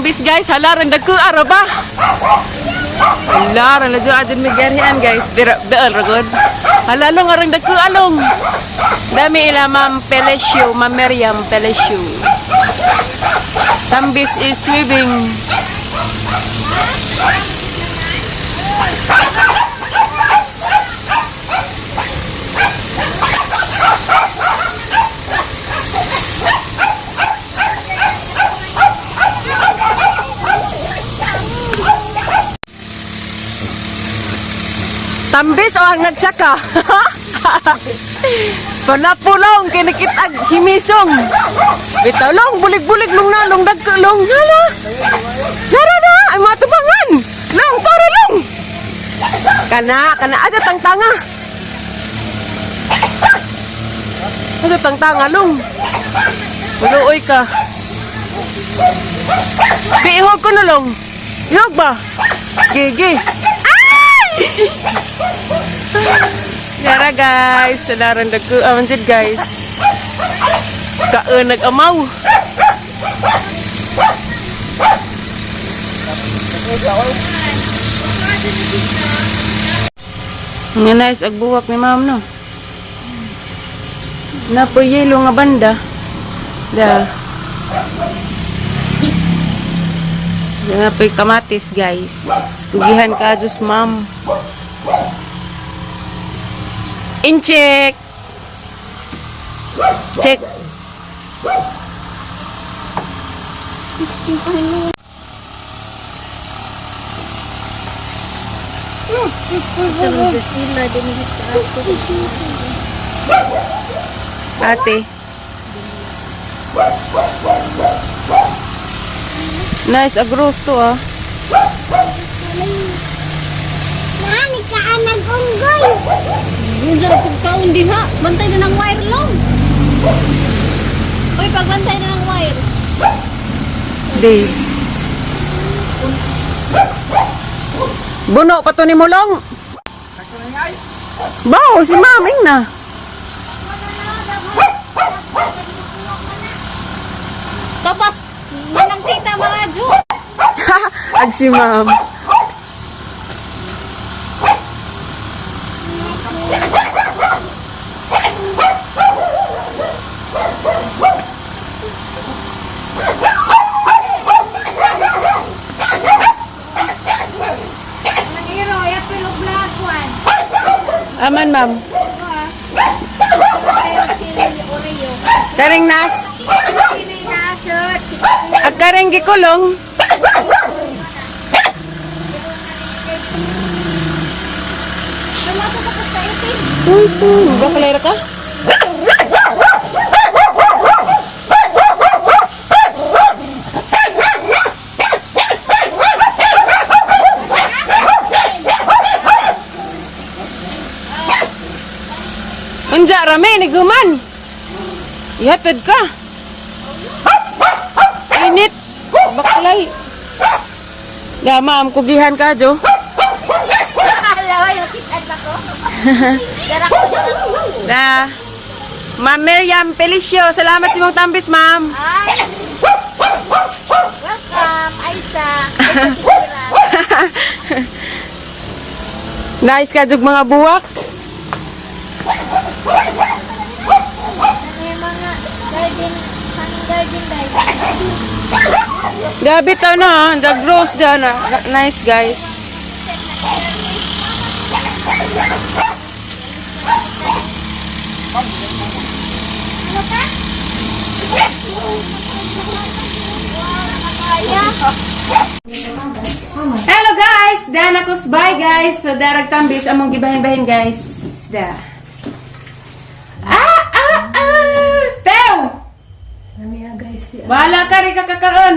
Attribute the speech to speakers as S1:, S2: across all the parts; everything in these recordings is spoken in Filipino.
S1: tambis guys, halaran dagko ara ba? Halaran na dyan migarihan guys. Daal ragod. Halalong arang dagko along. Dami ila Ma'am Pelesio, Ma'am Miriam Pelesio. Tambis is swimming. Tambis o ang nagsaka. Panapulong kinikitag himisong. Bitaw long bulig-bulig long nalong dagkalong. Hala. Nara na ay matubangan. Long toro long. Kana aja tangtanga. Aja tangtanga long.Uluoy ka. Bihog ko na long. Ihog ba? Gigi. Yara guys, sadaran dagko amanjid guys. Kaen nag-amaw. Nga nice ag buwak ni ma'am no. Napo yelo nga banda. Da. Napoy kamatis guys. Kugihan ka jus ma'am. Incheck. Check. Ate. Nice agros to ah.
S2: Nani ka nag-unggoy?
S3: Yung sarap pagkaon diha, bantay na ng wire long. Uy, pagbantay na ng wire.
S1: Di. Buno pa to ni Mulong. Bao, si maming na.
S3: Tapos, manang tita mga jo.
S1: Ag si ma'am. Aman ma'am. Karing nas. Ag karing gikulong.
S3: Lumato sa pasta itin.
S1: Uy, bakalera ka? Anja rame ni guman. Ihatid ka. Init. Baklay. Ya ma'am, kugihan ka jo. Da. Ma'am Miriam Pelicio, salamat sa mong tambis, ma'am.
S3: Welcome, Aisa.
S1: Nice ka jug mga buwak.
S3: Mga garden guys.
S1: Gabi to na, the gross da na. Nice guys. Hello guys, dan ako bye guys. So darag tambis among gibahin-bahin guys. Da. Tew. Wala ka rin kakakaon.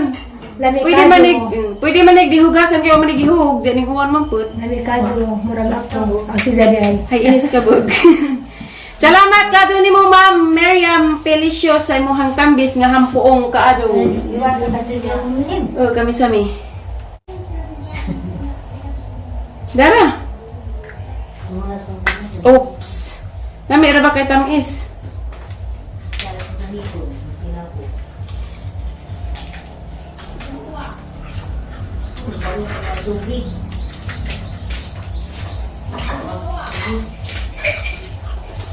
S1: Pwede manig dihugasan kayo manig ihug. Diyan huwan man pud.
S2: Nami kadyo, murag ako. Ang sidaday.
S1: Hay inis ka bug. Salamat kadto nimo Ma'am Miriam Pelicio sa imong tambis nga hampuong kaadto. Oh, kami sami. Dara. Oops. Nami ra ba kay tamis?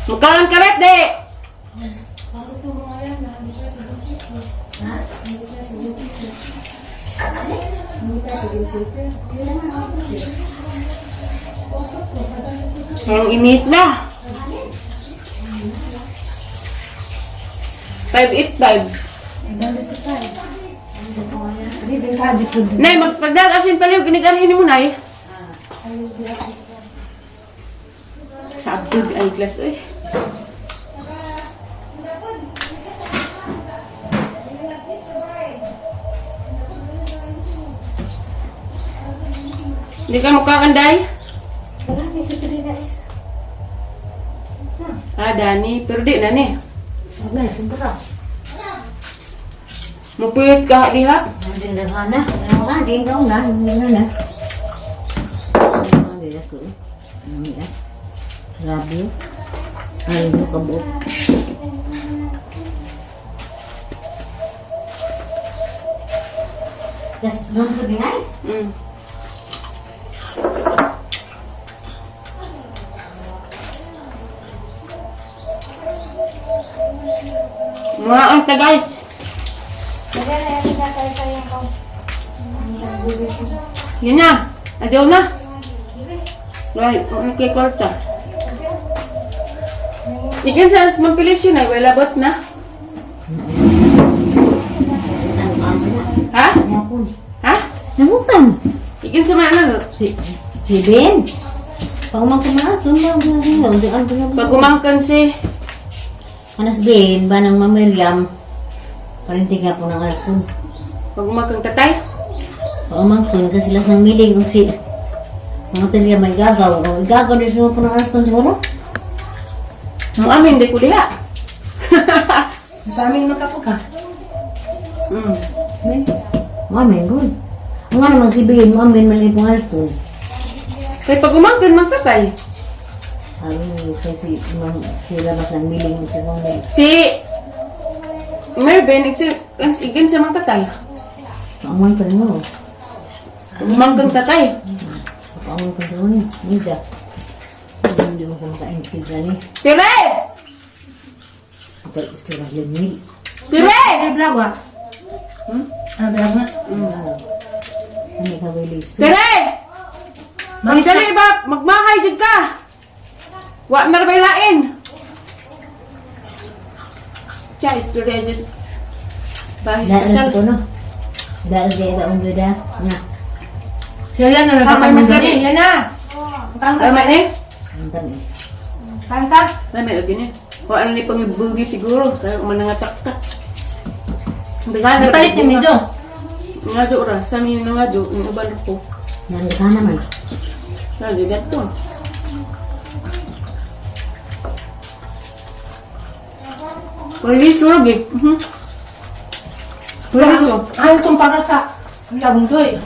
S1: Magkaon karet, de! Ang init na. 585. Nay, magpagdag asin paliw, ginigarhin mo, Nay. Sa abdog ay glass, eh. Hindi ka magkakanday? Ah, Dani. Pero di na ni. Mupuyot ka, di ha?
S2: Grabe. Ay, mo kabuk. Yes, belum sebenarnya.
S1: Mga ang tagay. Yan na. Adiyaw na. Right, ano kay Korta? Ikan sa magpilis yun ay wala bot na. Ha? Ha?
S2: Namutan.
S1: Ikan sa mana?
S2: Si Ben. Pag magkumalas, doon lang.
S1: Pag umangkan si
S2: Anas Ben, ba ng Miriam? Parinti ka po ng alas ko.
S1: pag umangkan tatay.
S2: Pag umangkon ka sila ng miling kung si mga talya may gagaw. O igagaw din sila po ng alas ko siguro?
S1: Mo amin di ko diha.
S3: Kami makapo ka.
S2: Mamin ko. Ang nga naman si Ben, mamin mali pong alas ko.
S1: Kay pag umangkan man tatay.
S2: Kasi sila mas ng miling mo sa mga
S1: Si Merben ikan sa mga tatay.
S2: Paamoy ka mo.
S1: Umangkan tatay.
S2: Paamoy ka sa mga ninja. Hindi mo ka maka-intigra ni.
S1: Tire!
S2: Ito istira limil.
S1: Tire!
S3: Ay, blawa. Ah, blawa.
S2: Hindi ka wilis.
S1: Tire! Magsali ba? Magmahay jud ka. Wa na rabay lain. Kaya istorya just bahis
S2: Dahil
S1: kasal.
S2: ko no. Dahil dia da undo da. Na.
S3: Sila na
S1: Kamay
S3: nagpapamay
S1: magani.
S3: gani. Yan na.
S1: Ay man eh.
S2: Antar ni.
S3: Kanta.
S1: Ay may lagi niya. Wa ano ni pangibugi siguro kaya manangatak-tak. Bigan
S3: Napalit ni medyo.
S1: Nga jo ra sa mi nga jo ni uban ko.
S2: Nang ka naman.
S1: Nga jo gato. Pwede tulog eh. Pwede so.
S3: Ang kumpara sa labong doy.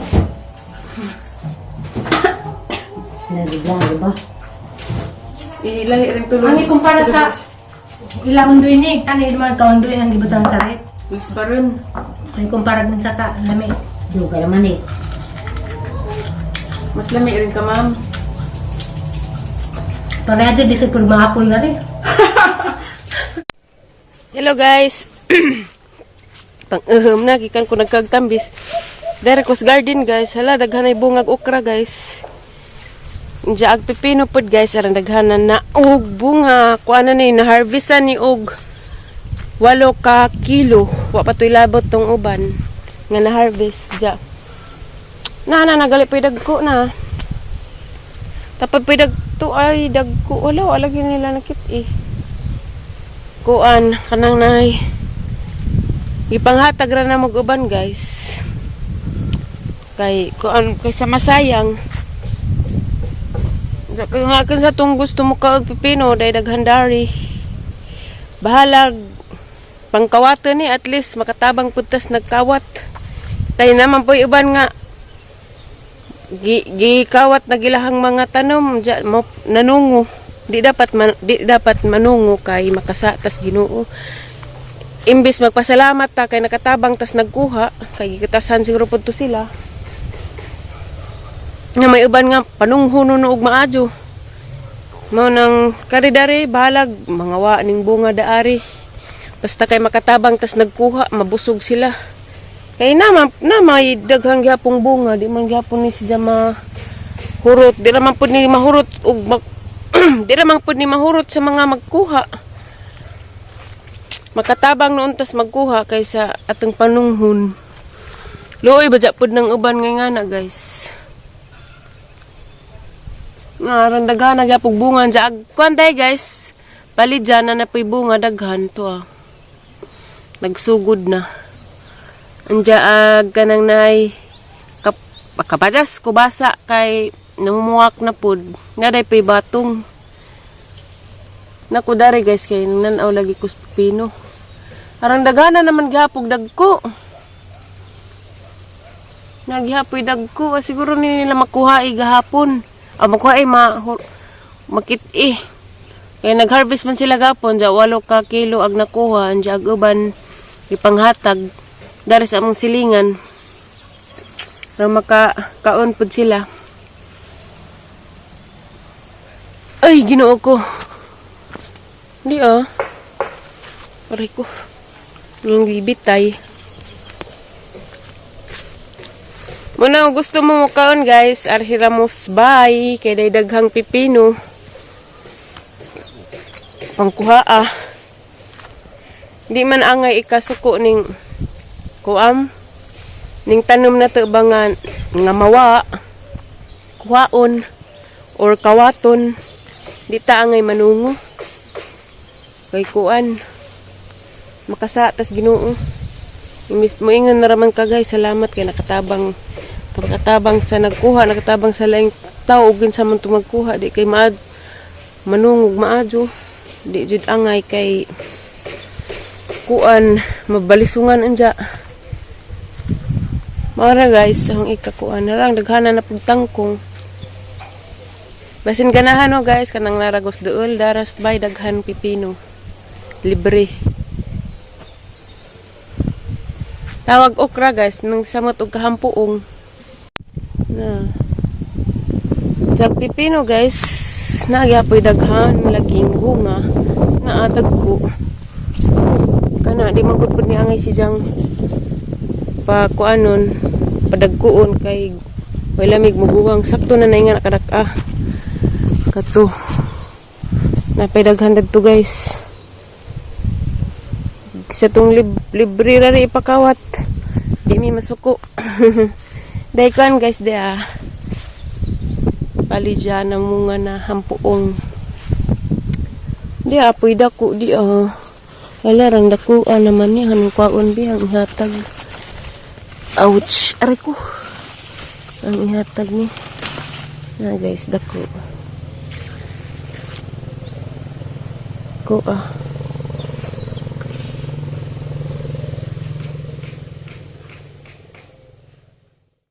S2: Nagiglang ba?
S1: Ilahi rin tulog.
S3: Ang kumpara sa ilang doy ni tani man kaon doy ang gibutang sarit.
S1: Is baron.
S3: Ang kumpara dun sa ka lami.
S2: Do ka naman eh.
S1: Mas lami rin ka, ma'am.
S3: Para aja di sa pagmahapol na rin.
S1: Hello guys. Pang-uhum na gikan ko nagkagtambis. Dere kos garden guys. Hala daghanay bungag okra guys. Diya ag pipino pod guys aran daghanan na og bunga. Kuana ni na harvestan ni og 8 ka kilo. Wa pa toy labot tong uban nga na harvest diya. Nagali pay dagko na. Tapos pay dagto ay dagko wala lagi nila nakit eh. Kuan kanang nay ipanghatag ra na mag-uban guys kay kuan kay sa masayang nga kan sa tong gusto mo kaog pipino day daghandari bahalag pangkawatan ni at least makatabang putas nagkawat kay naman po uban nga gikawat na gilahang mga tanom nanungo di dapat manungo kay makasa tas Ginoo. Imbis magpasalamat ta kay nakatabang tas nagkuha kay gikatasan siguro pud to sila. Nga may uban nga panungho no og maadyo. Mao nang karidari balag mga wa ning bunga daari. Basta kay makatabang tas nagkuha, mabusog sila. Kay na may daghang gyapong bunga, di man gyapon ni siya mahurot, di naman pud ni mahurot og di naman pud ni mahurot sa mga magkuha. Makatabang noon tas magkuha kaysa atong panunghon. Luoy ba pud ng uban nga na guys. Naran daghan na gyapong bunga sa agkwantay guys. Palidyan na napoy bunga daghan to ah. Nagsugod na. Anja kanang nay kapajas kubasa kay namumuwak na pud. Nga day pay batong. Naku dari guys kay nanaw lagi kus pipino. Arang dagana naman gihapog dagko. Naghihapoy dagko siguro ni nila makuha gahapon. Makuha makit-i. Kaya nag-harvest man sila gapon, ja 8 ka kilo ag nakuha, anja ag uban ipanghatag dari sa among silingan. Para makakaon pud sila. Ay, Ginoo ko. Di Aray ko. Yung bibitay. Muna gusto mo mukaon guys, arhiramos bay, kay day daghang pipino. Pangkuha Di man angay ikasuko ning kuam ning tanom na to bangan nga mawa, kuhaon or kawaton. Di ta angay manungo. Kay kuan makasa tas Ginoo. Moingon na raman ka guys, salamat kay nakatabang sa nagkuha, nakatabang sa laing tao ug sa man magkuha di kay manungog maadyo, di jud angay kay kuan mabalisungan anja. Mara guys, ang ikakuan narang daghana na pug tangkong. Basin ganahan no guys kanang naragos duol daras bay daghan pipino. Libre. Tawag okra guys nang samot og kahampuong. Na. Jag pipino guys, nagyapoy daghan laging bunga na atag ko. Kana di man pud ni angay siyang pa kuanon padagkuon kay way lamig mubuwang sakto na nay nga nakadak kato. Napay daghan dagto guys. Sa tong libre rari ipakawat. Di mi masuko. Daykan guys dia. Palidya na munga na hampuong. Di apoy dako di Alarang dako naman ni hanong kwaon bihang ihatag. Ouch, aray ko. Ang ihatag ni. Na guys dako. Ko